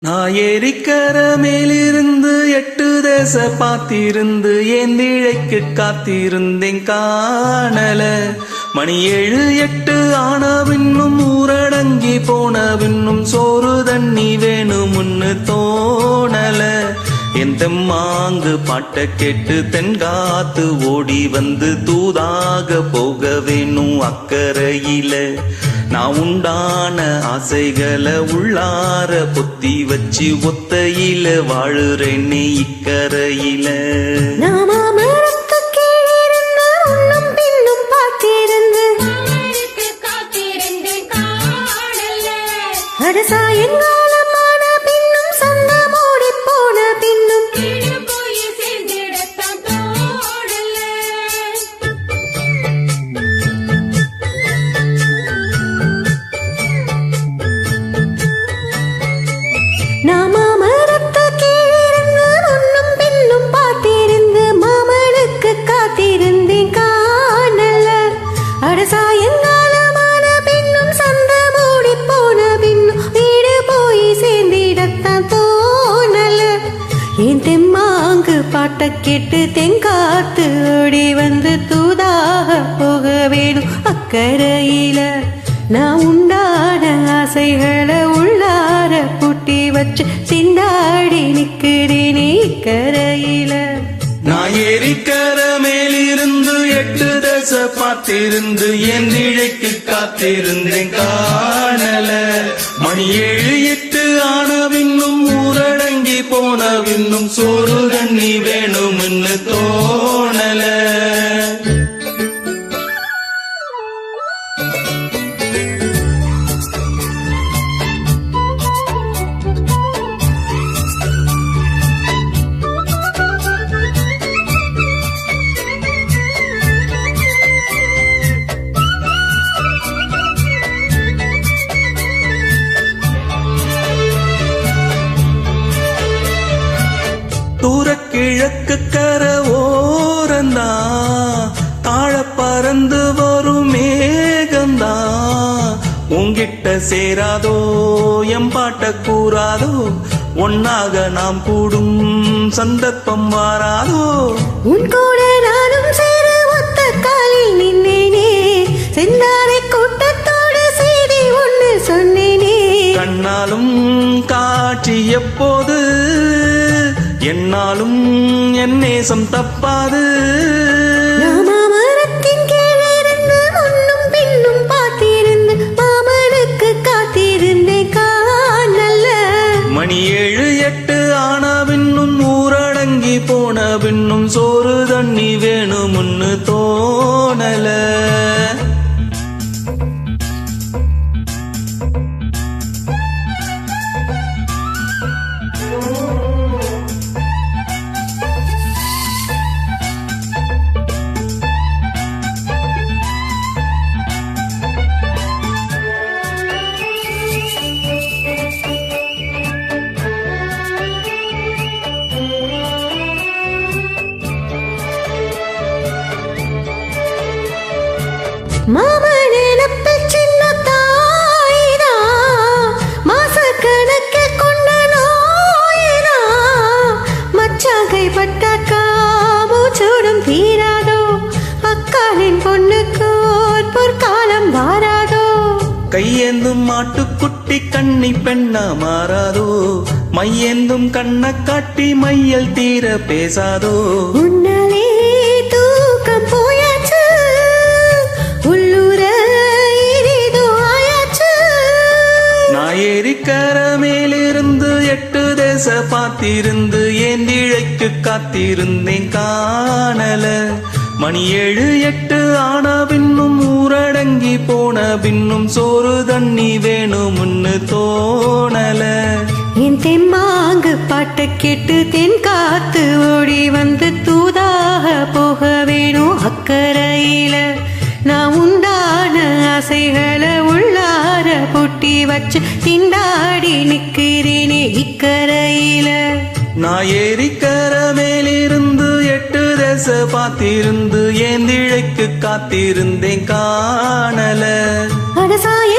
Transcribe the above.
நான் ஏரிக்கர மேலிருந்து 8 தேச பார்த்திருந்து ஏந்திழைக்கு காத்திருந்தேன் காணல. மணி 7 8 ஆன பின்னும் ஊரடங்கி போன பின்னும் சோறு தண்ணி வேணும்னு தோணல. என் தெம்மாங்கு பாட்ட கேட்டு தென்காத்து ஓடி வந்து தூதாக போக வேணும் அக்கறையில. நான் உண்டான ஆசைகளை உள்ளார பொத்தி வச்சு ஒத்தையில வாழுறேனே இக்கரையில. சாயங்காலமான பின்னும் சந்த மூடி போன பின்னும் நாம மரத்த கீழிருந்து முன்னும் பின்னும் பார்த்திருந்து மாமனுக்கு காத்திருந்தேன் காணல. அட சாயங்காலமான பின்னும் சந்த மூடி போன பின்னும் வீடு போய் சேர்ந்திடத்தான் தோணல. என் தெம்மாங்கு பாட்ட கேட்டு தென்காத்து ஓடி வந்து தூதாக போக வேணும் அக்கறையில. நான் உண்டான ஆசைகளை உள்ளார பூட்டி வச்சு திண்டாடி நிக்கிறேனே இக்கரையில. நான் ஏரிக்கர மேலிருந்து 8 தேச பார்த்திருந்து ஏந்திழைக்கு காத்திருந்தேன் காணல. மணி 7 8 ஆன பின்னும் ஊரடங்கி போன பின்னும் சோறு தண்ணி வேணும்னு தோணல. தூர கிழக்கு கர ஓரந்தா தாழ பறந்து வரும் மேகந்தா. உங்கிட்ட சேராதோ எம்பாட்ட கூறாதோ ஒன்னாக நாம் கூடும் சந்தர்ப்பம் வாராதோ. உன் கூட நானும் சேர ஒத்த காலில் நின்னேனே செந்தாரை கூட்டத்தோடு செய்தி ஒன்று சொன்னேனே. கண்ணாலும் காட்சி எப்போது என்னாலும் என் நேசம் தப்பாது. மரத்தின் கீழிருந்து முன்னும் பின்னும் பார்த்திருந்து மாமனுக்கு காத்திருந்தேன் காணல. மணி 7 8 ஆன பின்னும் ஊரடங்கி போன பின்னும் சோறு தண்ணி வேணும்னு தோணல. மாமனிடத்தில் சின்ன தாயிரா மாச கணக்கு கொண்ட நோயிரா. மச்சாங்கை பட்டாக்கா மூச்சோடும் தீராதோ அக்காலின் பொண்ணுக்கு ஒரு பொற்காலம் வாராதோ. கையேந்தும் மாட்டுக்குட்டி கண்ணி பெண்ணா மாறாதோ மையேந்தும் கண்ண காட்டி மையல் தீர பேசாதோ. உன்னாலே தூக்கம் போயாச்சு உள்ளூர இரிதோ ஆயாச்சு. நான் ஏரிக்கர மேலிருந்து 8 தேச பார்த்திருந்து ஏந்திழைக்கு காத்திருந்தேன் காணல. மணி 7 8 ஆன பின்னும் ஊரடங்கி போன பின்னும் சோறு தண்ணி வேணும்னு தோணல. என் தெம்மாங்கு பாட்ட கேட்டு தென்காத்து ஓடி வந்து தூதாக போக வேணும் அக்கறையில. நான் உண்டான ஆசைகளை உள்ளார பூட்டி வச்சு திண்டாடி நிக்கிறேனே இக்கரையில. நான் ஏரிக்கர மேலிருந்து 8 தேச பார்த்திருந்து ஏந்திழைக்கு காத்திருந்தேன் காணல. அட சாய